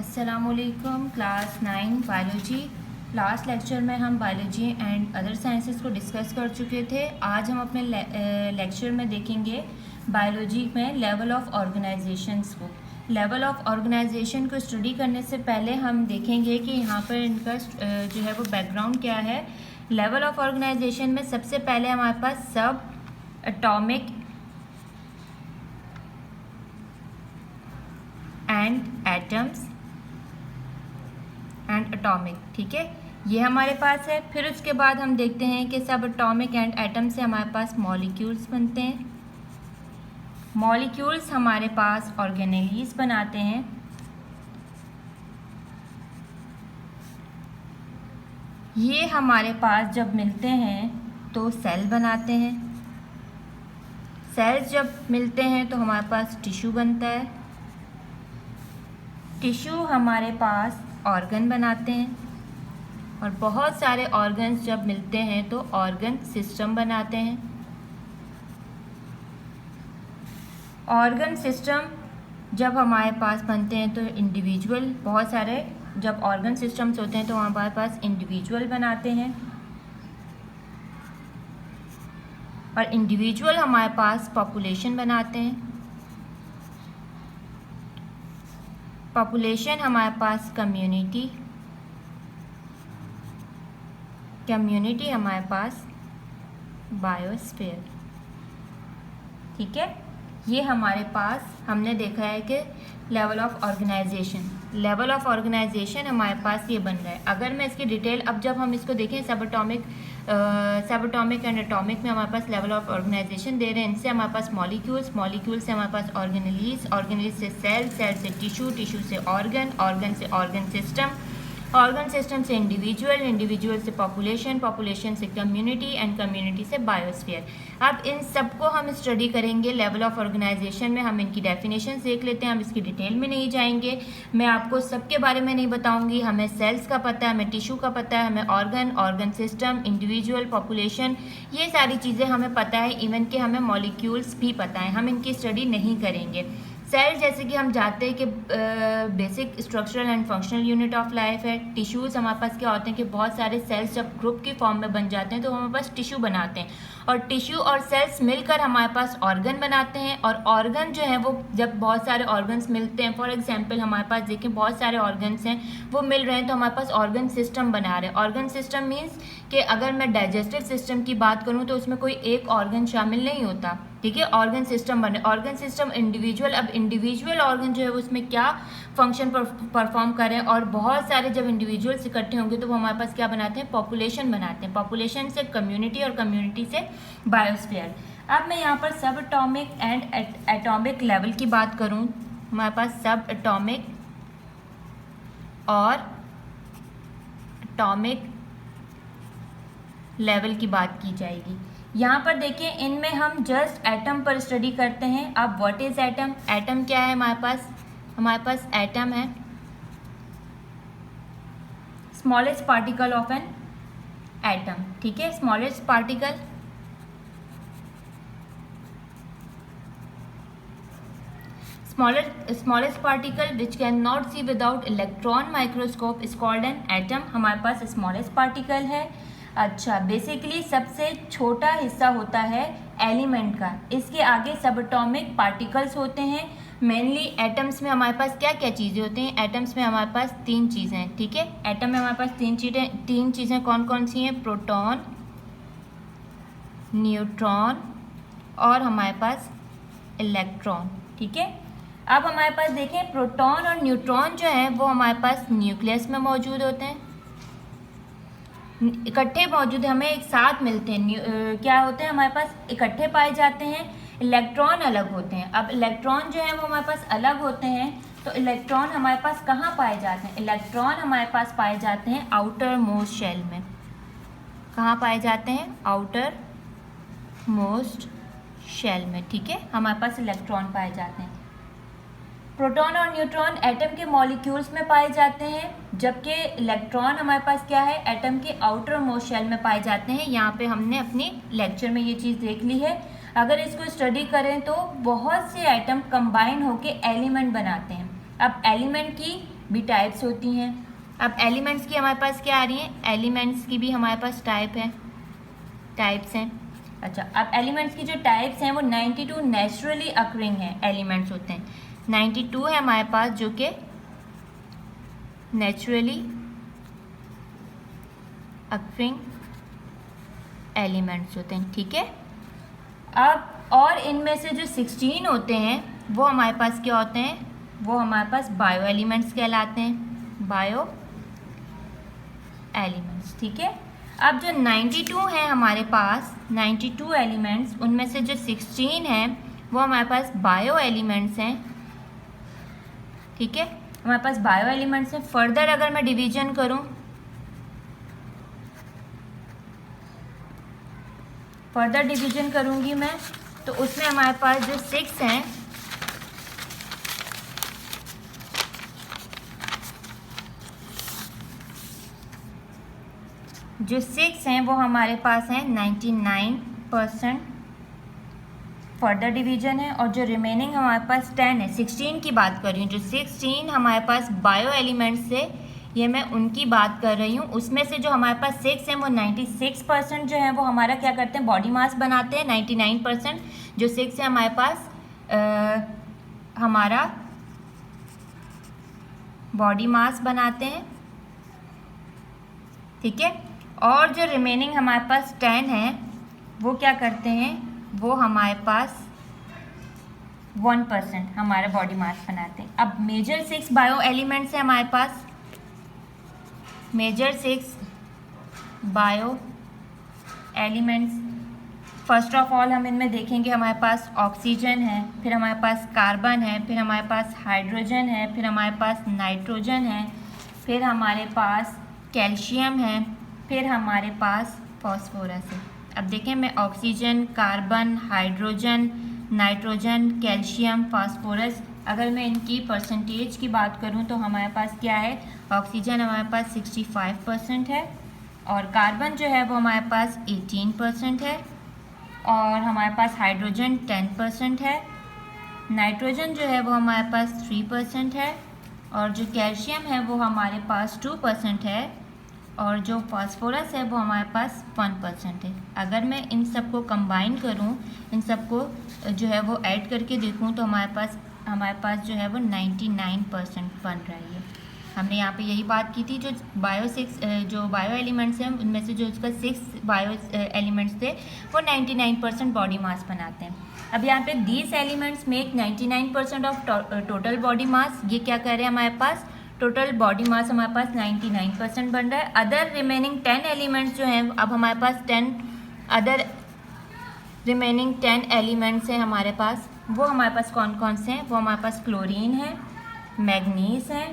अस्सलामुअलैकुम class 9 biology. Last lecture में हम बायोलॉजी एंड अदर साइंसेस को डिस्कस कर चुके थे। आज हम अपने लेक्चर में देखेंगे बायोलॉजी में लेवल ऑफ ऑर्गेनाइजेशंस को। लेवल ऑफ ऑर्गेनाइजेशन को स्टडी करने से पहले हम देखेंगे कि यहाँ पर इनका जो है वो बैकग्राउंड क्या है। लेवल ऑफ ऑर्गेनाइजेशन में सबसे पहले हमारे पास सब atomic and atoms and atomic, ठीक है, ये हमारे पास है। फिर उसके बाद हम देखते हैं कि सब एटॉमिक एंड एटम से हमारे पास मॉलिक्यूल्स बनते हैं। मॉलिक्यूल्स हमारे पास ऑर्गेनेलीज बनाते हैं। ये हमारे पास जब मिलते हैं तो सेल बनाते हैं। सेल्स जब मिलते हैं तो हमारे पास टिश्यू बनता है। टिश्यू हमारे पास ऑर्गन बनाते हैं और बहुत सारे ऑर्गन्स जब मिलते हैं तो ऑर्गन सिस्टम बनाते हैं। ऑर्गन सिस्टम जब हमारे पास बनते हैं तो इंडिविजुअल, बहुत सारे जब ऑर्गन सिस्टम्स होते हैं तो हमारे पास इंडिविजुअल बनाते हैं और इंडिविजुअल हमारे पास पॉपुलेशन बनाते हैं। पॉपुलेशन हमारे पास कम्युनिटी, कम्युनिटी हमारे पास बायोस्फीयर, ठीक है। ये हमारे पास हमने देखा है कि level of organisation, level of organisation हमारे पास ये बन रहा है। अगर मैं इसकी डिटेल अब जब हम इसको देखें सब एटॉमिक एंड एटॉमिक में हमारे पास लेवल ऑफ ऑर्गेनाइजेशन दे रहे हैं। इनसे हमारे पास मॉलिक्यूल्स, मॉलिक्यूल से हमारे पास ऑर्गेनेलीज, ऑर्गेनेलीज से सेल, सेल से टिश्यू, टिश्यू से ऑर्गन, ऑर्गन से ऑर्गन सिस्टम, ऑर्गन सिस्टम से इंडिविजुअल, इंडिविजुअल से पॉपुलेशन, पॉपुलेशन से कम्युनिटी एंड कम्युनिटी से बायोस्फीयर। अब इन सबको हम स्टडी करेंगे लेवल ऑफ ऑर्गेनाइजेशन में। हम इनकी डेफिनेशन देख लेते हैं, हम इसकी डिटेल में नहीं जाएंगे। मैं आपको सबके बारे में नहीं बताऊंगी। हमें सेल्स का पता है, हमें टिश्यू का पता है, हमें organ, organ system, individual, population, ये सारी चीज़ें हमें पता है। इवन कि हमें मॉलिक्यूल्स भी पता है, हम इनकी स्टडी नहीं करेंगे। सेल जैसे कि हम जानते हैं कि basic structural and functional unit of life है। टिश्यूज़ हमारे पास क्या होते हैं कि बहुत सारे सेल्स जब ग्रुप की फॉर्म में बन जाते हैं तो हमारे पास टिश्यू बनाते हैं और टिश्यू और सेल्स मिलकर हमारे पास ऑर्गन बनाते हैं। और ऑर्गन जो है वो जब बहुत सारे ऑर्गन्स मिलते हैं, फॉर एग्जांपल हमारे पास देखिए बहुत सारे ऑर्गन्स हैं वो मिल रहे हैं तो हमारे पास ऑर्गन सिस्टम बना रहे हैं। ऑर्गन सिस्टम मीन्स कि अगर मैं डाइजेस्टिव सिस्टम की बात करूँ तो उसमें कोई एक ऑर्गन शामिल नहीं होता, ठीक है। ऑर्गन सिस्टम बने, ऑर्गन सिस्टम इंडिविजुअल, अब इंडिविजुअल ऑर्गन जो है उसमें क्या फंक्शन परफॉर्म करें और बहुत सारे जब इंडिविजुअल्स इकट्ठे होंगे तो वो हमारे पास क्या बनाते हैं, पॉपुलेशन बनाते हैं। पॉपुलेशन से कम्युनिटी और कम्युनिटी से बायोस्फीयर। अब मैं यहाँ पर सब एटॉमिक एंड एटॉमिक लेवल की बात करूँ, हमारे पास सब एटॉमिक और एटॉमिक लेवल की बात की जाएगी। यहाँ पर देखिए इनमें हम जस्ट एटम पर स्टडी करते हैं। अब व्हाट इज एटम? एटम क्या है हमारे पास एटम है smallest particle of an atom, ठीक है। Smallest particle, smallest particle which cannot see without electron microscope is called an atom। हमारे पास स्मॉलेस्ट पार्टिकल है। अच्छा, बेसिकली सबसे छोटा हिस्सा होता है एलिमेंट का, इसके आगे सब एटॉमिक पार्टिकल्स होते हैं। मेनली एटम्स में हमारे पास क्या क्या चीज़ें होती हैं? एटम्स में हमारे पास तीन चीज़ें हैं, ठीक है। एटम में हमारे पास तीन चीज़ें कौन कौन सी हैं? प्रोटॉन, न्यूट्रॉन और हमारे पास इलेक्ट्रॉन, ठीक है। अब हमारे पास देखें प्रोटॉन और न्यूट्रॉन जो है वो हमारे पास न्यूक्लियस में मौजूद होते हैं, इकट्ठे मौजूद है, हमें एक साथ मिलते हैं। क्या होते हैं हमारे पास? इकट्ठे पाए जाते हैं। इलेक्ट्रॉन अलग होते हैं। अब इलेक्ट्रॉन जो है वो हमारे पास अलग होते हैं तो इलेक्ट्रॉन हमारे पास कहाँ पाए जाते हैं? इलेक्ट्रॉन हमारे पास पाए जाते हैं आउटर मोस्ट शेल में। कहाँ पाए जाते हैं? आउटर मोस्ट शेल में, ठीक है, हमारे पास इलेक्ट्रॉन पाए जाते हैं। प्रोटॉन और न्यूट्रॉन एटम के मॉलिक्यूल्स में पाए जाते हैं, जबकि इलेक्ट्रॉन हमारे पास क्या है? एटम के आउटर मोस्ट शेल में पाए जाते हैं। यहाँ पे हमने अपनी लेक्चर में ये चीज़ देख ली है। अगर इसको स्टडी करें तो बहुत से एटम कंबाइन होके एलिमेंट बनाते हैं। अब एलिमेंट की भी टाइप्स होती हैं। अब एलिमेंट्स की हमारे पास क्या आ रही हैं, एलिमेंट्स की भी हमारे पास टाइप्स हैं। अच्छा, अब एलिमेंट्स की जो टाइप्स हैं वो 92 नेचुरली अकरिंग हैं एलिमेंट्स होते हैं। 92 है हमारे पास जो कि नेचुरली अकरिंग एलिमेंट्स होते हैं, ठीक है। अब और इनमें से जो 16 होते हैं वो हमारे पास क्या होते हैं, वो हमारे पास बायो एलिमेंट्स कहलाते हैं, बायो एलिमेंट्स, ठीक है। अब जो 92 है हमारे पास 92 एलिमेंट्स, उनमें से जो 16 हैं वो हमारे पास बायो एलिमेंट्स हैं, ठीक है, हमारे पास बायो एलिमेंट्स हैं। फर्दर अगर मैं डिवीजन करूं, फर्दर डिवीजन करूंगी मैं, तो उसमें हमारे पास जो 6 हैं वो हमारे पास हैं 99% फर्दर डिवीजन है। और जो रिमेनिंग हमारे पास 10 है, 16 की बात कर रही हूँ, जो 16 हमारे पास बायो एलिमेंट्स से, ये मैं उनकी बात कर रही हूँ। उसमें से जो हमारे पास 6 हैं वो 96% जो है वो हमारा क्या करते हैं, बॉडी मास बनाते हैं। 99% जो 6 है हमारे पास हमारा बॉडी मास बनाते हैं, ठीक है। और जो रिमेनिंग हमारे पास 10 है वो क्या करते हैं, वो हमारे पास 1% हमारा बॉडी मास बनाते हैं। अब मेजर 6 बायो एलिमेंट्स है हमारे पास, major 6 bio elements. First of all हम इनमें देखेंगे, हमारे पास ऑक्सीजन है, फिर हमारे पास कार्बन है, फिर हमारे पास हाइड्रोजन है, फिर हमारे पास नाइट्रोजन है, फिर हमारे पास कैल्शियम है, फिर हमारे पास फॉस्फोरस है। अब देखें, मैं oxygen, carbon, hydrogen, nitrogen, calcium, phosphorus, अगर मैं इनकी परसेंटेज की बात करूं तो हमारे पास क्या है, ऑक्सीजन हमारे पास 65% है, और कार्बन जो है वो हमारे पास 18% है, और हमारे पास हाइड्रोजन 10% है, नाइट्रोजन जो है वो हमारे पास 3% है, और जो कैल्शियम है वो हमारे पास 2% है, और जो फास्फोरस है वो हमारे पास 1% है। अगर मैं इन सबको कंबाइन करूं, इन सबको जो है वो ऐड करके देखूं तो हमारे पास जो है वो 99% बन रही है। हमने यहाँ पे यही बात की थी, जो बायो एलिमेंट्स हैं उनमें से जो उसका 6 बायो एलिमेंट्स थे वो 99% बॉडी मास बनाते हैं। अब यहाँ पे these elements make 99% of total body mass. ये क्या कर रहे हैं, हमारे पास टोटल बॉडी मास हमारे पास 99% बन रहा है। अदर रिमेनिंग 10 एलिमेंट्स जो हैं, अब हमारे पास 10 अदर रिमेनिंग 10 एलिमेंट्स हैं हमारे पास, वो हमारे पास कौन कौन से हैं, वो हमारे पास क्लोरीन है, मैग्नीज है,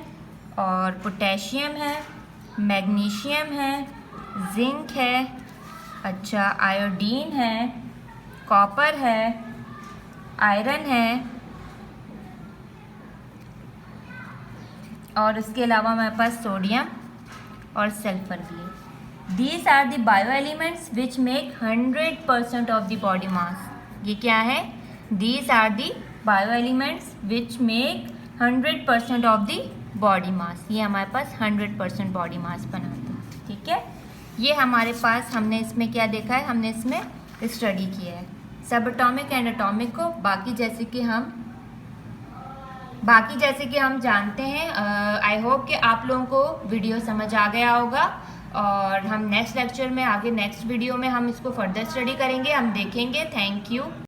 और पोटेशियम है, मैग्नीशियम है, जिंक है, अच्छा आयोडीन है, कॉपर है, आयरन है, और उसके अलावा हमारे पास सोडियम और सल्फर भी है। These are the bio elements which make 100% of the body mass. ये क्या है, these are the bio elements which make 100% of the body mass. ये हमारे पास 100% बॉडी मास बनाते हैं, ठीक है। ये हमारे पास हमने इसमें क्या देखा है, हमने इसमें स्टडी किया है सब एटॉमिक एंड एटॉमिक को। बाकी जैसे कि हम जानते हैं। आई होप कि आप लोगों को वीडियो समझ आ गया होगा, और हम नेक्स्ट लेक्चर में आगे नेक्स्ट वीडियो में हम इसको फर्दर स्टडी करेंगे, हम देखेंगे। Thank you.